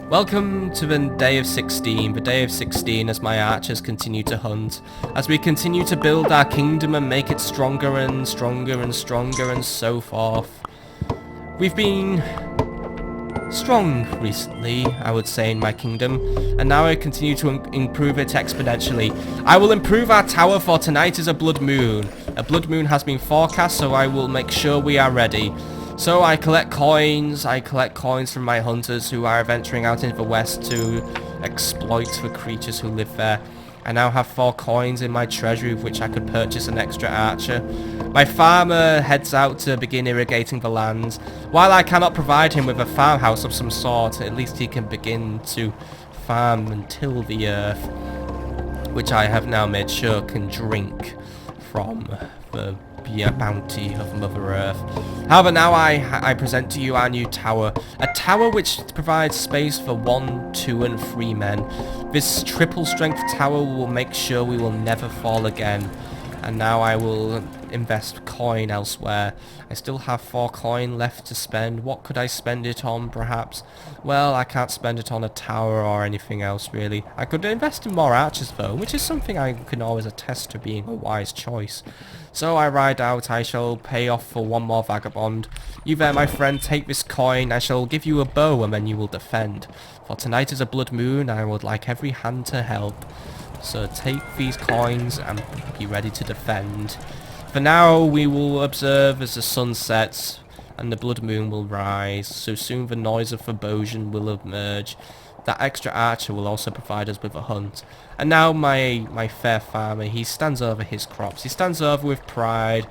Welcome to the day of 16, the day of 16 as my archers continue to hunt, as we continue to build our kingdom and make it stronger and stronger and stronger and so forth. We've been strong recently, I would say, in my kingdom, and now I continue to improve it exponentially. I will improve our tower, for tonight is a blood moon. A blood moon has been forecast, so I will make sure we are ready. So I collect coins from my hunters who are venturing out into the west to exploit the creatures who live there. I now have 4 coins in my treasury with which I could purchase an extra archer. My farmer heads out to begin irrigating the lands. While I cannot provide him with a farmhouse of some sort, at least he can begin to farm and till the earth, which I have now made sure can drink from the bounty of Mother Earth. However, now I present to you our new tower. A tower which provides space for 1, 2 and 3 men. This triple strength tower will make sure we will never fall again. And now I will invest coin elsewhere. I still have 4 coin left to spend. What could I spend it on, perhaps? Well, I can't spend it on a tower or anything else, really. I could invest in more archers, though, which is something I can always attest to being a wise choice. So I ride out. I shall pay off for 1 more vagabond. You there, my friend, take this coin. I shall give you a bow, and then you will defend. For tonight is a blood moon. I would like every hand to help. So take these coins and be ready to defend. For now, we will observe as the sun sets and the blood moon will rise. So soon the noise of foreboding will emerge. That extra archer will also provide us with a hunt. And now my fair farmer, he stands over his crops. He stands over with pride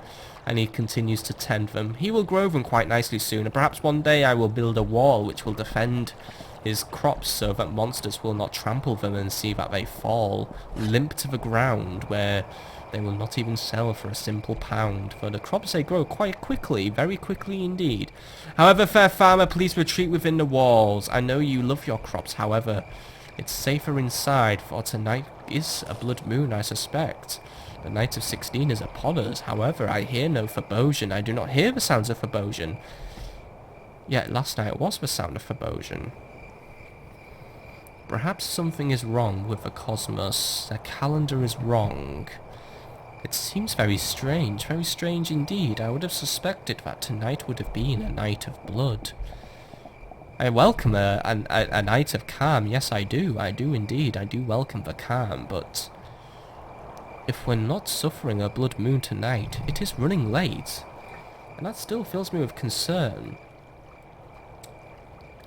and he continues to tend them. He will grow them quite nicely soon, and perhaps one day I will build a wall which will defend his crops so that monsters will not trample them and see that they fall limp to the ground, where they will not even sell for a simple pound, for the crops they grow quite quickly, very quickly indeed. However, fair farmer, please retreat within the walls. I know you love your crops, however, it's safer inside, for tonight is a blood moon, I suspect. The night of 16 is upon us. However, I hear no foreboding. I do not hear the sounds of foreboding. Yet last night was the sound of foreboding. Perhaps something is wrong with the cosmos. The calendar is wrong. It seems very strange indeed. I would have suspected that tonight would have been a night of blood. I welcome a night of calm. Yes, I do indeed. I do welcome the calm, but if we're not suffering a blood moon tonight, it is running late. And that still fills me with concern.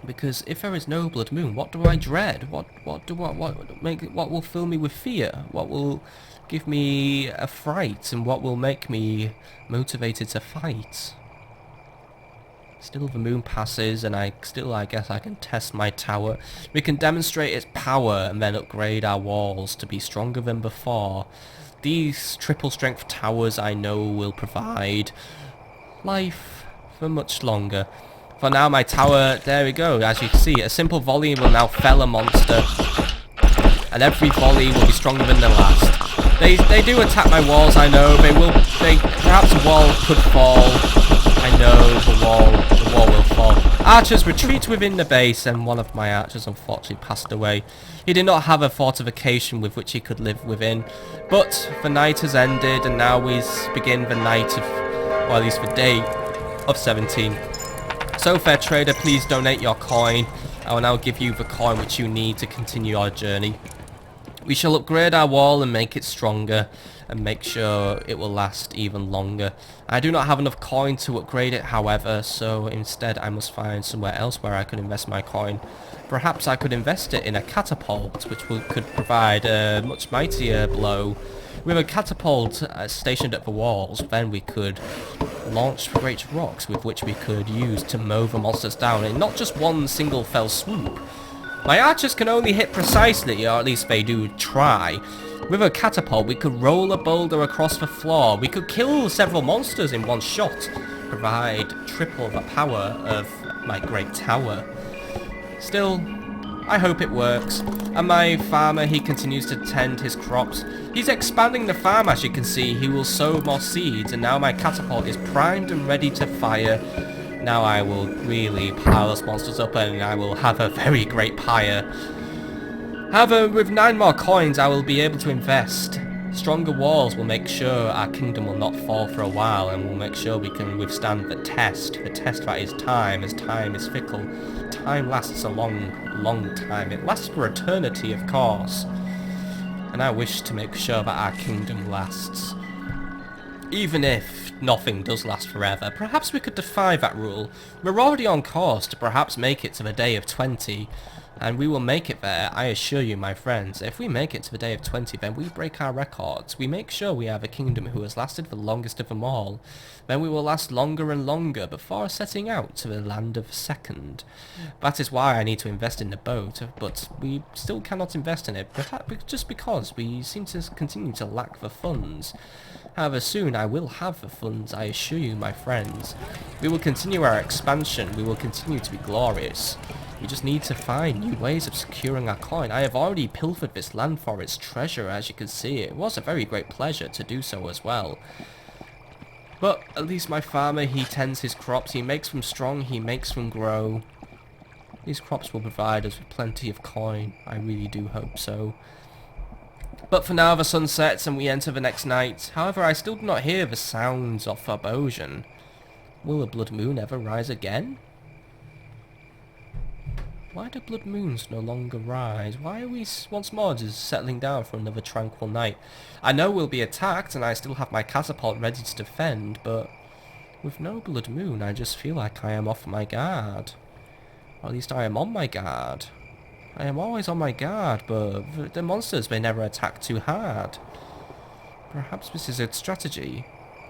Because if there is no blood moon, what do I dread? What will fill me with fear? What will give me a fright, and what will make me motivated to fight? Still the moon passes, and I guess I can test my tower. We can demonstrate its power and then upgrade our walls to be stronger than before. These triple strength towers I know will provide life for much longer. For now, my tower, there we go, as you can see, a simple volley will now fell a monster, and every volley will be stronger than the last. They do attack my walls, I know, perhaps a wall could fall. I know the wall will fall. Archers retreat within the base, and one of my archers unfortunately passed away. He did not have a fortification with which he could live within, but the night has ended, and now we begin the night of, well, at least the day of 17. So, fair trader, please donate your coin. I will now give you the coin which you need to continue our journey. We shall upgrade our wall and make it stronger, and make sure it will last even longer. I do not have enough coin to upgrade it, however, so instead I must find somewhere else where I could invest my coin. Perhaps I could invest it in a catapult, which could provide a much mightier blow. With a catapult stationed at the walls, then we could launch great rocks with which we could use to mow the monsters down in not just one single fell swoop. My archers can only hit precisely, or at least they do try. With a catapult, we could roll a boulder across the floor. We could kill several monsters in one shot, provide triple the power of my great tower. Still, I hope it works. And my farmer, he continues to tend his crops. He's expanding the farm, as you can see. He will sow more seeds, and now my catapult is primed and ready to fire. now I will really pile those monsters up and I will have a very great pyre. However, with 9 more coins, I will be able to invest. Stronger walls will make sure our kingdom will not fall for a while, and will make sure we can withstand the test. The test that is time, as time is fickle. Time lasts a long, long time. It lasts for eternity, of course. And I wish to make sure that our kingdom lasts. Even if nothing does last forever, perhaps we could defy that rule. We're already on course to perhaps make it to the day of 20. And we will make it there, I assure you, my friends. If we make it to the day of 20, then we break our records. We make sure we have a kingdom who has lasted the longest of them all. Then we will last longer and longer before setting out to the land of second. That is why I need to invest in the boat, but we still cannot invest in it, perhaps just because we seem to continue to lack the funds. However, soon I will have the funds, I assure you, my friends. We will continue our expansion. We will continue to be glorious. We just need to find new ways of securing our coin. I have already pilfered this land for its treasure, as you can see. It was a very great pleasure to do so as well. But at least my farmer, he tends his crops. He makes them strong. He makes them grow. These crops will provide us with plenty of coin. I really do hope so. But for now, the sun sets and we enter the next night. However, I still do not hear the sounds of Foreboding. Will the blood moon ever rise again? Why do blood moons no longer rise? Why are we once more just settling down for another tranquil night? I know we'll be attacked and I still have my catapult ready to defend, but with no blood moon I just feel like I am off my guard. Or at least I am on my guard. I am always on my guard, but the monsters may never attack too hard. Perhaps this is a strategy.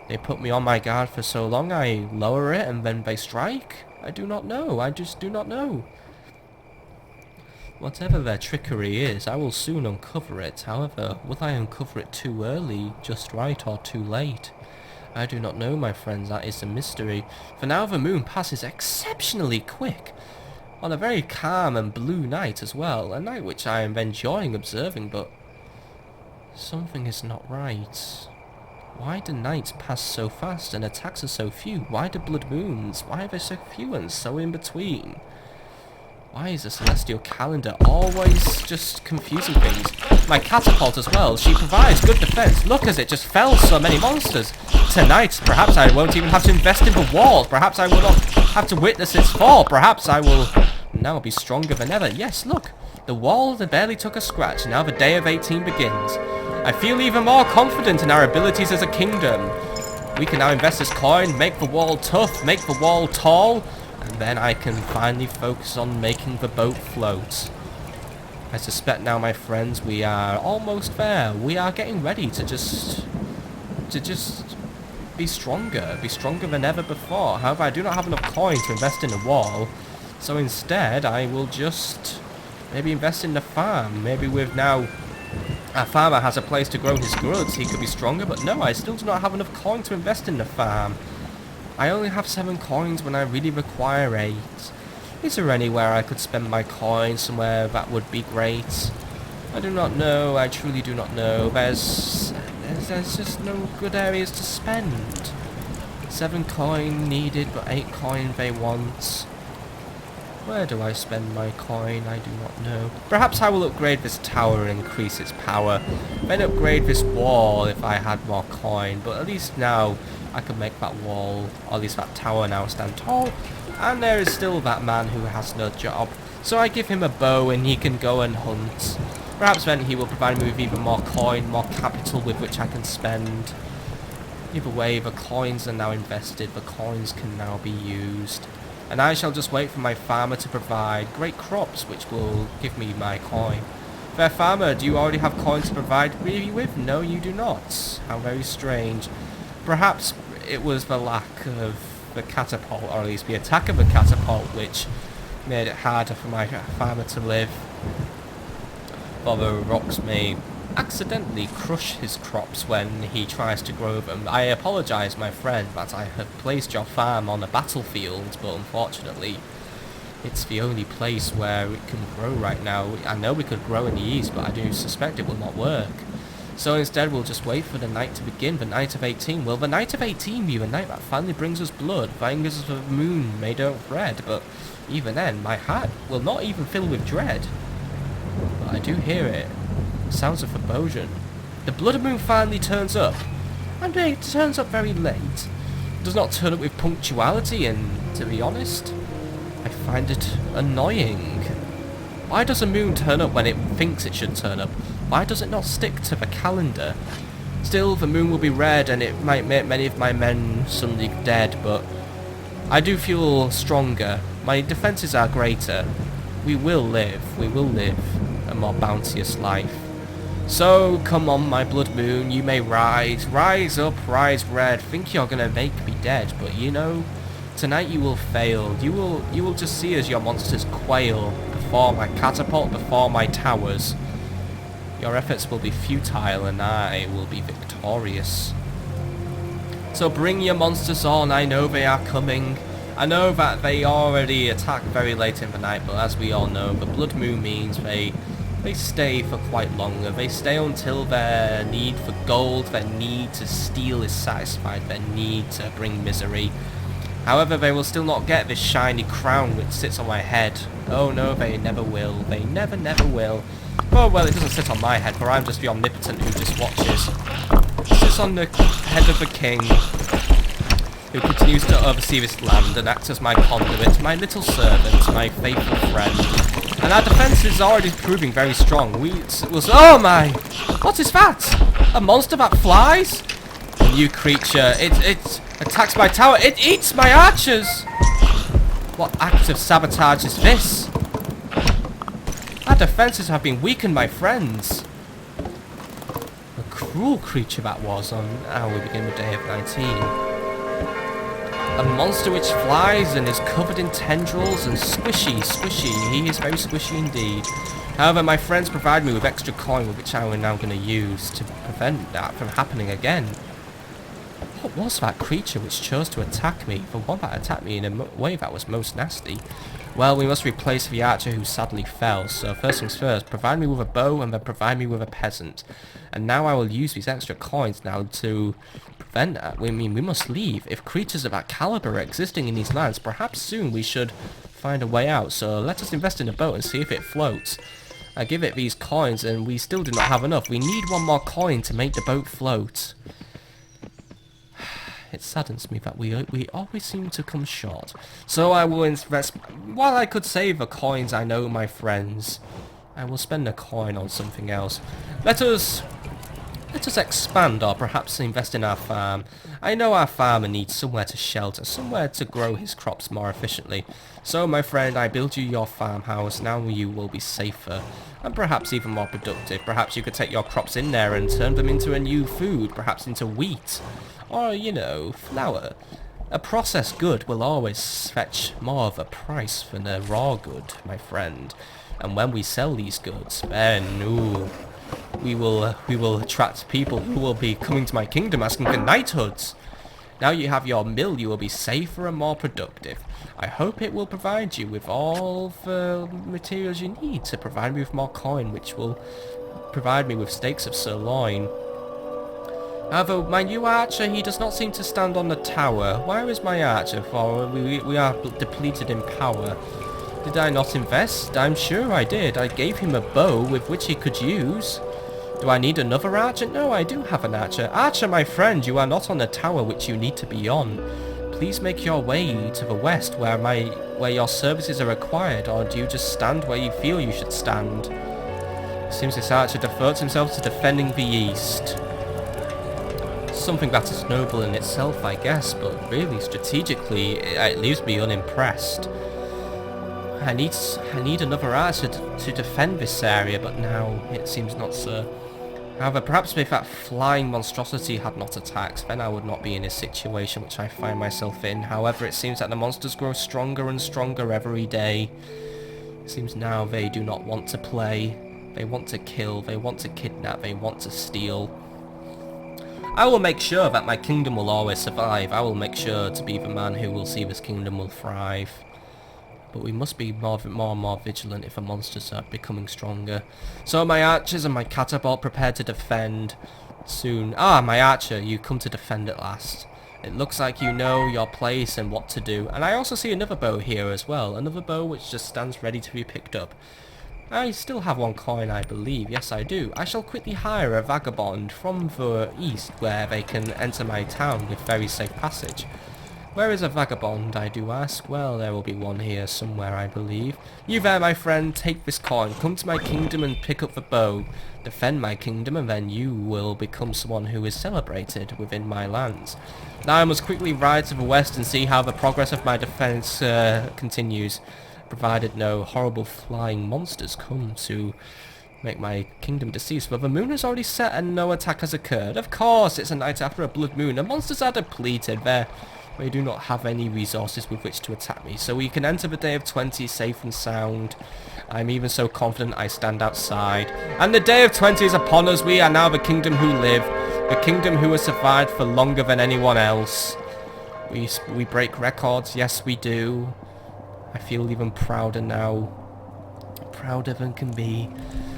They put me on my guard for so long I lower it and then they strike? I do not know. I just do not know. Whatever their trickery is, I will soon uncover it. However, will I uncover it too early, just right, or too late? I do not know, my friends, that is the mystery. For now the moon passes exceptionally quick. On a very calm and blue night as well, a night which I am enjoying observing, but something is not right. Why do nights pass so fast and attacks are so few? Why do blood moons? Why are there so few and so in between? Why is the celestial calendar always just confusing things? My catapult as well, she provides good defense. Look as it just fells so many monsters. Tonight, perhaps I won't even have to invest in the walls. Perhaps I will not have to witness its fall. Perhaps I will now be stronger than ever. Yes, look, the wall that barely took a scratch. Now the day of 18 begins. I feel even more confident in our abilities as a kingdom. We can now invest this coin, make the wall tough, make the wall tall, and then I can finally focus on making the boat float. I suspect now, my friends, we are almost there. We are getting ready to just be stronger than ever before. However, I do not have enough coin to invest in the wall, so instead I will just maybe invest in the farm. Maybe with now our farmer has a place to grow his goods, he could be stronger, but no, I still do not have enough coin to invest in the farm. I only have 7 coins when I really require 8. Is there anywhere I could spend my coins somewhere that would be great? I do not know, I truly do not know. There's just no good areas to spend. 7 coin needed, but 8 coin they want. Where do I spend my coin? I do not know. Perhaps I will upgrade this tower and increase its power. Then upgrade this wall if I had more coin. But at least now I can make that wall, or at least that tower now stand tall. And there is still that man who has no job. So I give him a bow and he can go and hunt. Perhaps then he will provide me with even more coin, more capital with which I can spend. Either way, the coins are now invested. The coins can now be used. And I shall just wait for my farmer to provide great crops which will give me my coin. Fair farmer, do you already have coins to provide me with? No, you do not. How very strange. Perhaps it was the lack of the catapult, or at least the attack of the catapult, which made it harder for my farmer to live. For the rocks may accidentally crush his crops when he tries to grow them. I apologise, my friend, that I have placed your farm on a battlefield, but unfortunately it's the only place where it can grow right now. I know we could grow in the east, but I do suspect it will not work. So instead we'll just wait for the night to begin, the night of 18. Will the night of 18 be the night that finally brings us blood, fingers of the moon made of red? But even then, my heart will not even fill with dread. But I do hear it. Sounds of foreboding. The blood moon finally turns up. And it turns up very late. It does not turn up with punctuality, and to be honest, I find it annoying. Why does a moon turn up when it thinks it should turn up? Why does it not stick to the calendar? Still, the moon will be red and it might make many of my men suddenly dead, but I do feel stronger. My defences are greater. We will live a more bounteous life. So, come on, my blood moon, you may rise. Rise up, rise red. Think you're gonna make me dead, but you know, tonight you will fail. You will just see as your monsters quail before my catapult, before my towers. Your efforts will be futile and I will be victorious. So bring your monsters on, I know they are coming. I know that they already attacked very late in the night, but as we all know, the blood moon means they stay for quite longer. They stay until their need for gold, their need to steal is satisfied, their need to bring misery. However, they will still not get this shiny crown which sits on my head. Oh no, they never will. They never will. Oh well, it doesn't sit on my head, for I'm just the omnipotent who just watches. It sits on the head of the king, who continues to oversee this land and acts as my conduit, my little servant, my faithful friend. And our defense is already proving very strong. Oh my! What is that? A monster that flies? A new creature. It attacks my tower. It eats my archers! What act of sabotage is this? Our defences have been weakened, my friends. A cruel creature that was on how we begin the day of 19. A monster which flies and is covered in tendrils and squishy. He is very squishy indeed. However, my friends provide me with extra coin, which I am now going to use to prevent that from happening again. What was that creature which chose to attack me? The one that attacked me in a way that was most nasty. Well, we must replace the archer who sadly fell, so first things first, provide me with a bow and then provide me with a peasant. And now I will use these extra coins now to prevent that. We must leave. If creatures of that caliber are existing in these lands, perhaps soon we should find a way out. So let us invest in a boat and see if it floats. I give it these coins and we still do not have enough. We need one more coin to make the boat float. It saddens me that we always seem to come short. So I will invest... While I could save the coins, I know, my friends, I will spend a coin on something else. Let us expand or perhaps invest in our farm. I know our farmer needs somewhere to shelter, somewhere to grow his crops more efficiently. So, my friend, I build you your farmhouse. Now you will be safer and perhaps even more productive. Perhaps you could take your crops in there and turn them into a new food, perhaps into wheat. Or, you know, flour. A processed good will always fetch more of a price than a raw good, my friend. And when we sell these goods, then, ooh, we will attract people who will be coming to my kingdom asking for knighthoods. Now you have your mill, you will be safer and more productive. I hope it will provide you with all the materials you need to provide me with more coin, which will provide me with steaks of sirloin. However, my new archer, he does not seem to stand on the tower. Where is my archer? For we are depleted in power. Did I not invest? I'm sure I did. I gave him a bow with which he could use. Do I need another archer? No, I do have an archer. Archer, my friend, you are not on the tower which you need to be on. Please make your way to the west where your services are required, or do you just stand where you feel you should stand? It seems this archer devotes himself to defending the east. Something that is noble in itself, I guess, but really, strategically, it leaves me unimpressed. I need another archer to defend this area, but now it seems not so. However, perhaps if that flying monstrosity had not attacked, then I would not be in a situation which I find myself in. However, it seems that the monsters grow stronger and stronger every day. It seems now they do not want to play. They want to kill, they want to kidnap, they want to steal. I will make sure that my kingdom will always survive. I will make sure to be the man who will see this kingdom will thrive. but we must be more and more vigilant if the monsters are becoming stronger. So my archers and my catapult prepared to defend soon. Ah, my archer, you come to defend at last. It looks like you know your place and what to do. And I also see another bow here as well. Another bow which just stands ready to be picked up. I still have one coin, I believe. Yes, I do. I shall quickly hire a vagabond from the east where they can enter my town with very safe passage. Where is a vagabond, I do ask? Well, there will be one here somewhere, I believe. You there, my friend, take this coin. Come to my kingdom and pick up the bow. Defend my kingdom, and then you will become someone who is celebrated within my lands. Now I must quickly ride to the west and see how the progress of my defence continues, provided no horrible flying monsters come to make my kingdom deceased. But the moon has already set and no attack has occurred. Of course, it's a night after a blood moon. The monsters are depleted. They do not have any resources with which to attack me. So we can enter the day of 20 safe and sound. I'm even so confident I stand outside. And the day of 20 is upon us. We are now the kingdom who live. The kingdom who has survived for longer than anyone else. We break records. Yes, we do. I feel even prouder now. Prouder than can be.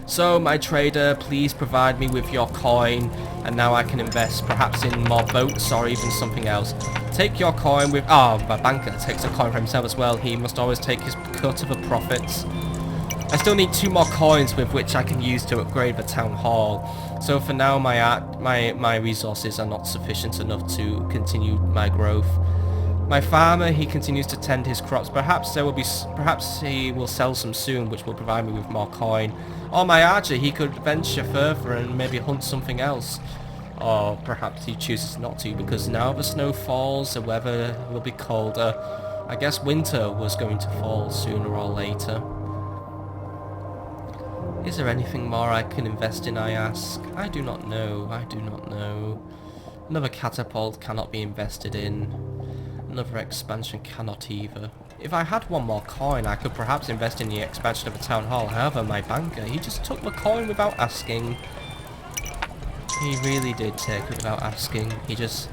So, my trader, please provide me with your coin, and now I can invest perhaps in more boats or even something else. Take your coin with... Ah, my banker takes a coin for himself as well. He must always take his cut of the profits. I still need 2 more coins with which I can use to upgrade the town hall. So for now, my resources are not sufficient enough to continue my growth. My farmer, he continues to tend his crops. Perhaps he will sell some soon, which will provide me with more coin. Or my archer, he could venture further and maybe hunt something else. Or perhaps he chooses not to, because now the snow falls, the weather will be colder. I guess winter was going to fall sooner or later. Is there anything more I can invest in, I ask? I do not know. I do not know. Another catapult cannot be invested in. Another expansion cannot either. If I had 1 more coin, I could perhaps invest in the expansion of the town hall. However, my banker, he just took the coin without asking. He really did take it without asking. He just...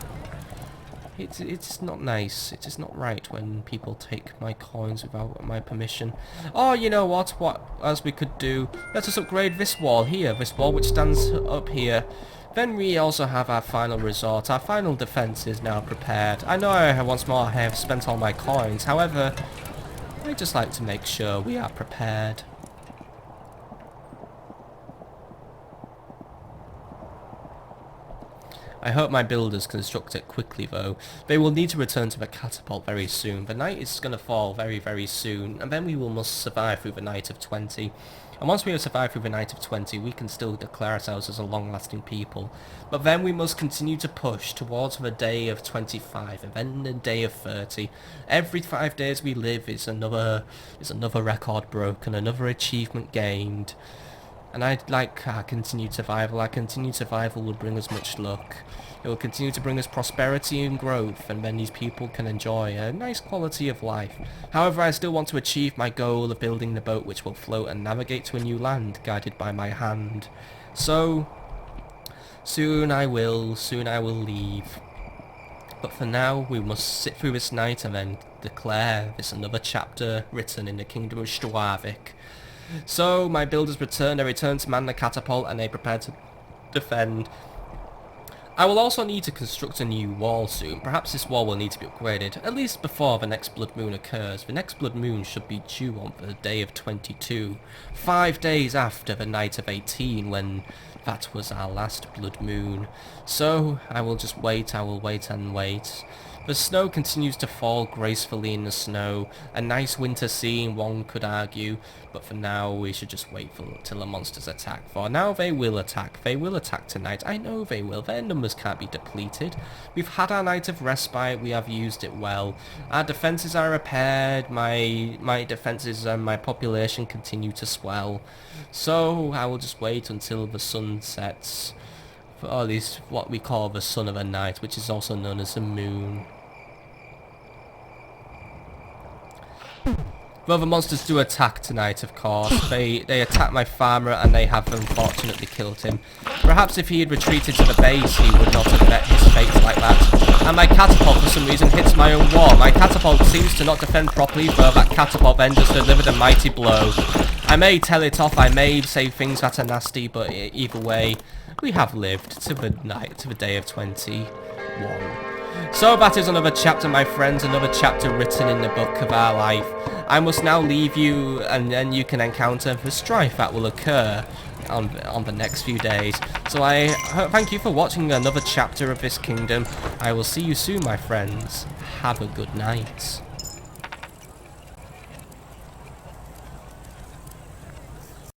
It's not nice. It is not right when people take my coins without my permission. Oh, you know what? What else we could do? Let us upgrade this wall here. This wall which stands up here. Then we also have our final resort. Our final defense is now prepared. I know once more I have spent all my coins. However, I just like to make sure we are prepared. I hope my builders construct it quickly though. They will need to return to the catapult very soon. The night is going to fall very, very soon, and then we must survive through the night of 20. And once we have survived through the night of 20, we can still declare ourselves as a long-lasting people. But then we must continue to push towards the day of 25, and then the day of 30. Every 5 days we live is another record broken, another achievement gained. And I'd like our continued survival. Our continued survival will bring us much luck. It will continue to bring us prosperity and growth, and then these people can enjoy a nice quality of life. However, I still want to achieve my goal of building the boat which will float and navigate to a new land, guided by my hand. So, soon I will leave. But for now, we must sit through this night and then declare this another chapter written in the kingdom of Stuarvik. So, my builders return. They return to man the catapult and they prepare to defend. I will also need to construct a new wall soon. Perhaps this wall will need to be upgraded, at least before the next blood moon occurs. The next blood moon should be due on the day of 22, 5 days after the night of 18, when that was our last blood moon. So, I will just wait, I will wait and wait. The snow continues to fall gracefully in the snow. A nice winter scene, one could argue. But for now, we should just wait till the monsters attack. For now, they will attack. They will attack tonight. I know they will. Their numbers can't be depleted. We've had our night of respite. We have used it well. Our defences are repaired. My defences and my population continue to swell. So, I will just wait until the sun sets. For at least what we call the sun of the night, which is also known as the moon. Well, the monsters do attack tonight, of course. They attack my farmer and they have unfortunately killed him. Perhaps if he had retreated to the base, he would not have met his fate like that. And my catapult, for some reason, hits my own wall. My catapult seems to not defend properly, but that catapult then just delivered a mighty blow. I may tell it off, I may say things that are nasty, but either way, we have lived to the night, to the day of 21. So that is another chapter, my friends, another chapter written in the book of our life. I must now leave you, and then you can encounter the strife that will occur on the next few days. So I thank you for watching another chapter of this kingdom. I will see you soon, my friends. Have a good night.